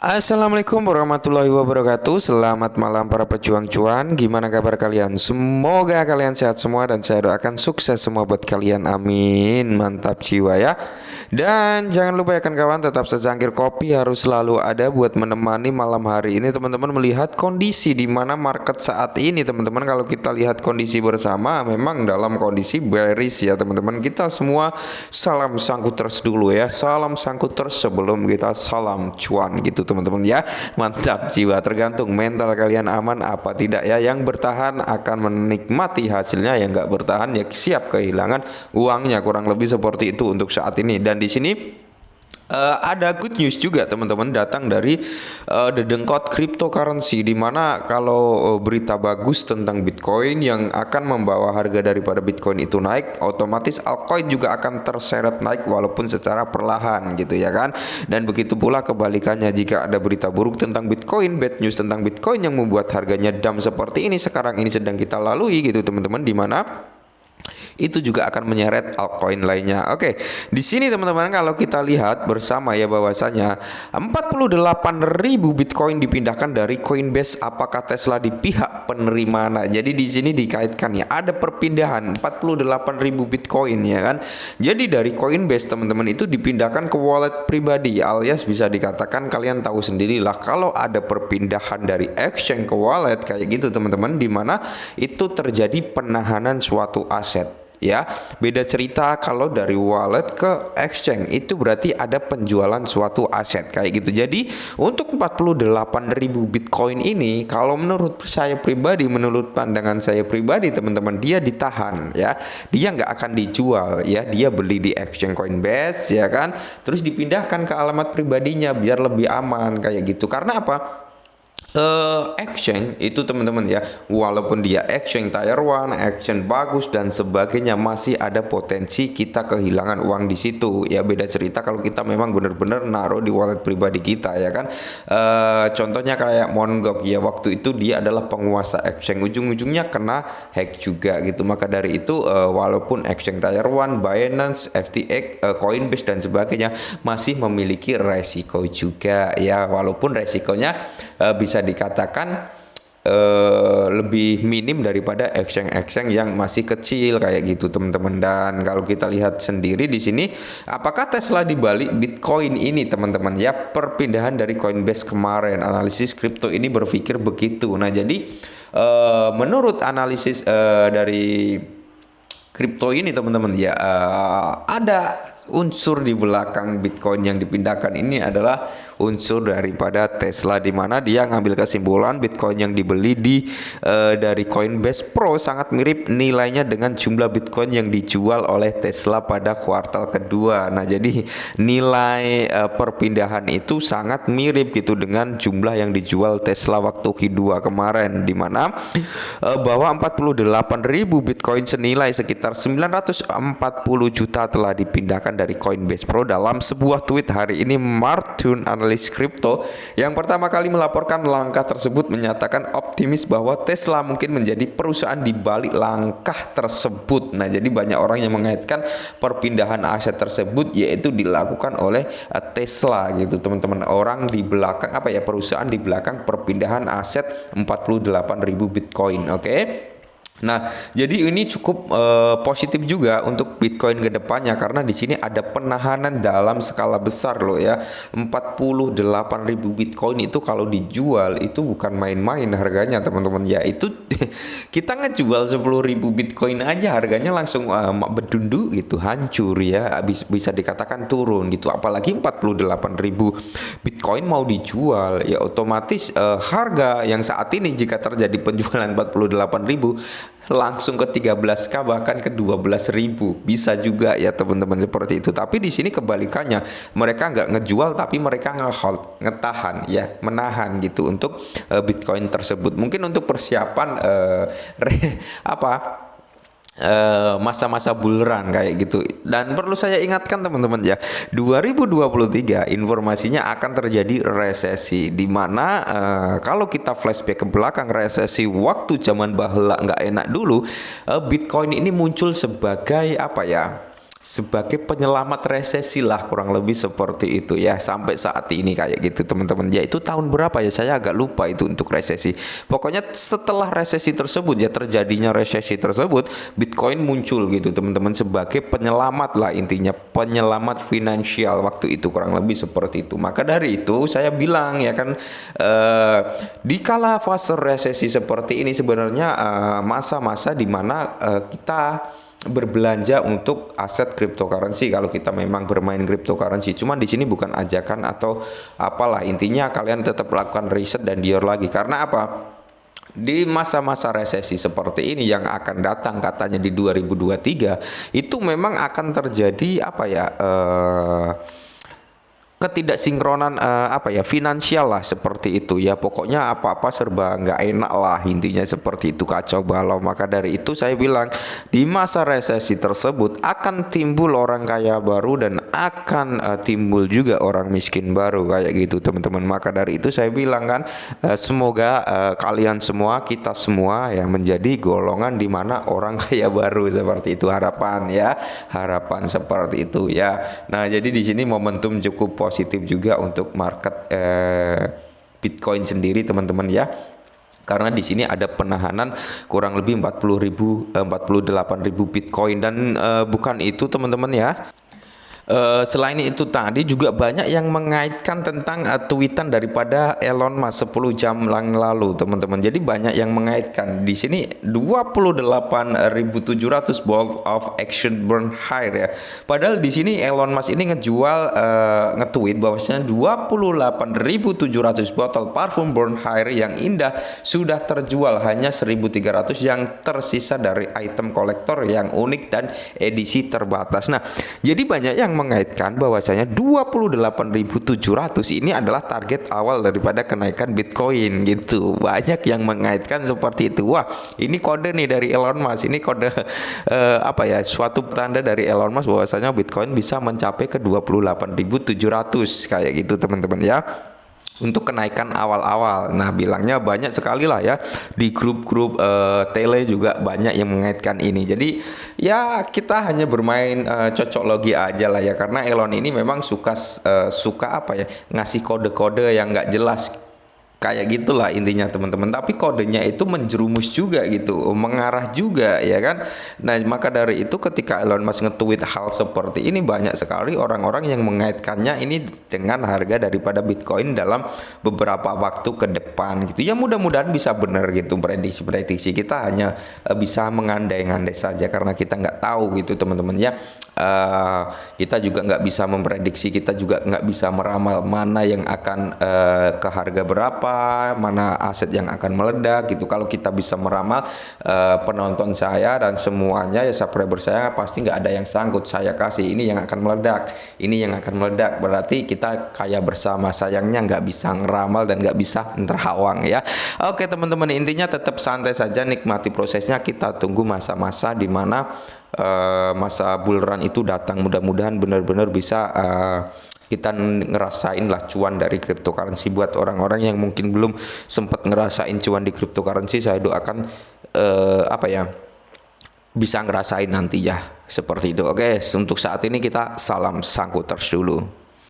Assalamualaikum warahmatullahi wabarakatuh. Selamat malam para pejuang cuan. Gimana kabar kalian? Semoga kalian sehat semua dan saya doakan sukses semua buat kalian. Amin. Mantap jiwa ya. Dan jangan lupa ya kawan, tetap secangkir kopi harus selalu ada buat menemani malam hari ini teman-teman melihat kondisi di mana market saat ini teman-teman. Kalau kita lihat kondisi bersama memang dalam kondisi bearish ya teman-teman. Kita semua salam sangkuters dulu ya. Salam sangkuters sebelum kita salam cuan gitu teman-teman ya. Mantap jiwa, tergantung mental kalian aman apa tidak ya. Yang bertahan akan menikmati hasilnya, yang nggak bertahan ya siap kehilangan uangnya, kurang lebih seperti itu untuk saat ini. Dan di sini ada good news juga teman-teman, datang dari dedengkot cryptocurrency, di mana kalau berita bagus tentang Bitcoin yang akan membawa harga daripada Bitcoin itu naik, otomatis altcoin juga akan terseret naik walaupun secara perlahan gitu ya kan. Dan begitu pula kebalikannya, jika ada berita buruk tentang Bitcoin, bad news tentang Bitcoin yang membuat harganya dump seperti ini sekarang ini sedang kita lalui gitu teman-teman, di mana itu juga akan menyeret altcoin lainnya. Oke, di sini teman-teman kalau kita lihat bersama ya bahwasanya 48.000 Bitcoin dipindahkan dari Coinbase. Apakah Tesla di pihak penerima? Nah, jadi di sini dikaitkan ya ada perpindahan 48.000 Bitcoin ya kan. Jadi dari Coinbase teman-teman itu dipindahkan ke wallet pribadi, alias bisa dikatakan kalian tahu sendirilah kalau ada perpindahan dari exchange ke wallet kayak gitu teman-teman, di mana itu terjadi penahanan suatu aset. Ya, beda cerita kalau dari wallet ke exchange, itu berarti ada penjualan suatu aset kayak gitu. Jadi untuk 48.000 Bitcoin ini, kalau menurut saya pribadi, menurut pandangan saya pribadi teman-teman, dia ditahan ya. Dia nggak akan dijual ya, dia beli di exchange Coinbase ya kan, terus dipindahkan ke alamat pribadinya biar lebih aman kayak gitu. Karena apa? Exchange itu teman-teman ya, walaupun dia exchange tier 1, exchange bagus dan sebagainya, masih ada potensi kita kehilangan uang di situ ya. Beda cerita kalau kita memang benar-benar naruh di wallet pribadi kita ya kan. Contohnya kayak Mongoose ya, waktu itu dia adalah penguasa exchange, ujung-ujungnya kena hack juga gitu. Maka dari itu walaupun exchange tier 1, Binance, FTX, Coinbase dan sebagainya masih memiliki resiko juga ya, walaupun resikonya bisa dikatakan lebih minim daripada exchange yang masih kecil kayak gitu teman-teman. Dan kalau kita lihat sendiri di sini, apakah Tesla di balik Bitcoin ini teman-teman ya, perpindahan dari Coinbase kemarin, analisis kripto ini berpikir begitu. Nah, jadi menurut analisis dari kripto ini teman-teman ya, ada unsur di belakang Bitcoin yang dipindahkan ini adalah unsur daripada Tesla, di mana dia ngambil kesimpulan Bitcoin yang dibeli dari Coinbase Pro sangat mirip nilainya dengan jumlah Bitcoin yang dijual oleh Tesla pada kuartal kedua. Nah, jadi nilai perpindahan itu sangat mirip gitu dengan jumlah yang dijual Tesla waktu Q2 kemarin, di mana bahwa 48.000 Bitcoin senilai sekitar 940 juta telah dipindahkan dari Coinbase Pro. Dalam sebuah tweet hari ini, Martun, analis kripto yang pertama kali melaporkan langkah tersebut, menyatakan optimis bahwa Tesla mungkin menjadi perusahaan di balik langkah tersebut. Nah, jadi banyak orang yang mengaitkan perpindahan aset tersebut yaitu dilakukan oleh Tesla gitu teman-teman. Orang di belakang apa ya, perusahaan di belakang perpindahan aset 48.000 Bitcoin. Oke. Nah, jadi ini cukup positif juga untuk Bitcoin ke depannya, karena di sini ada penahanan dalam skala besar loh ya. 48.000 Bitcoin itu kalau dijual itu bukan main-main harganya teman-teman ya. Itu kita ngejual 10.000 Bitcoin aja harganya langsung bedundu gitu, hancur ya, bisa dikatakan turun gitu. Apalagi 48.000 Bitcoin mau dijual ya, otomatis harga yang saat ini jika terjadi penjualan 48.000 langsung ke 13k bahkan ke 12.000 bisa juga ya teman-teman, seperti itu. Tapi di sini kebalikannya, mereka nggak ngejual tapi mereka ngehold, ngetahan ya, menahan gitu untuk Bitcoin tersebut, mungkin untuk persiapan masa-masa bull run kayak gitu. Dan perlu saya ingatkan teman-teman ya, 2023 informasinya akan terjadi resesi, di mana kalau kita flashback ke belakang, resesi waktu zaman bahla nggak enak dulu, Bitcoin ini muncul sebagai apa ya, sebagai penyelamat resesi lah, kurang lebih seperti itu ya, sampai saat ini kayak gitu teman-teman ya. Itu tahun berapa ya, saya agak lupa itu untuk resesi. Pokoknya setelah resesi tersebut ya, terjadinya resesi tersebut, Bitcoin muncul gitu teman-teman, sebagai penyelamat lah, intinya penyelamat finansial waktu itu, kurang lebih seperti itu. Maka dari itu saya bilang ya kan, di kala fase resesi seperti ini sebenarnya masa-masa di mana kita berbelanja untuk aset cryptocurrency kalau kita memang bermain cryptocurrency. Cuman di sini bukan ajakan atau apalah, intinya kalian tetap lakukan riset dan dior lagi. Karena apa? Di masa-masa resesi seperti ini yang akan datang katanya di 2023 itu memang akan terjadi apa ya, ketidaksinkronan apa ya, finansial lah seperti itu ya. Pokoknya apa-apa serba nggak enak lah, intinya seperti itu, kacau balau. Maka dari itu saya bilang di masa resesi tersebut akan timbul orang kaya baru dan akan timbul juga orang miskin baru kayak gitu teman-teman. Maka dari itu saya bilang kan, semoga kalian semua, kita semua ya, menjadi golongan di mana orang kaya baru seperti itu, harapan ya, harapan seperti itu ya. Nah jadi di sini momentum cukup positif juga untuk market Bitcoin sendiri teman-teman ya. Karena di sini ada penahanan kurang lebih 48.000 Bitcoin dan bukan itu teman-teman ya. Selain itu tadi juga banyak yang mengaitkan tentang tweetan daripada Elon Musk 10 jam yang lalu teman-teman. Jadi banyak yang mengaitkan di sini 28.700 volt of action burn higher ya. Padahal di sini Elon Musk ini ngejual nge-tweet bahwasanya 28.700 botol parfum burn higher yang indah sudah terjual, hanya 1.300 yang tersisa dari item kolektor yang unik dan edisi terbatas. Nah, jadi banyak yang mengaitkan bahwasanya 28.700 ini adalah target awal daripada kenaikan Bitcoin gitu. Banyak yang mengaitkan seperti itu. Wah, ini kode nih dari Elon Musk. Ini kode apa ya? Suatu tanda dari Elon Musk bahwasanya Bitcoin bisa mencapai ke 28.700 kayak gitu teman-teman ya. Untuk kenaikan awal-awal. Nah bilangnya banyak sekali lah ya, di grup-grup tele juga banyak yang mengaitkan ini. Jadi ya kita hanya bermain cocok logi aja lah ya, karena Elon ini memang suka apa ya, ngasih kode-kode yang nggak jelas kayak gitulah intinya teman-teman. Tapi kodenya itu menjerumus juga gitu, mengarah juga ya kan. Nah maka dari itu ketika Elon Musk nge-tweet hal seperti ini, banyak sekali orang-orang yang mengaitkannya ini dengan harga daripada Bitcoin dalam beberapa waktu ke depan gitu ya. Mudah-mudahan bisa benar gitu prediksi kita hanya bisa mengandai-andai saja karena kita nggak tahu gitu teman-teman ya. Kita juga nggak bisa memprediksi, kita juga nggak bisa meramal mana yang akan ke harga berapa, mana aset yang akan meledak gitu. Kalau kita bisa meramal, penonton saya dan semuanya ya, subscriber saya pasti nggak ada yang sangkut saya kasih ini yang akan meledak, ini yang akan meledak, berarti kita kaya bersama. Sayangnya nggak bisa ngeramal dan nggak bisa nerawang ya. Oke teman-teman, intinya tetap santai saja, nikmati prosesnya. Kita tunggu masa-masa di mana masa bull run itu datang. Mudah-mudahan benar-benar bisa kita ngerasain lah cuan dari cryptocurrency. Buat orang-orang yang mungkin belum sempat ngerasain cuan di cryptocurrency, saya doakan apa ya, bisa ngerasain nanti ya seperti itu. Oke, untuk saat ini kita salam sangkuters dulu.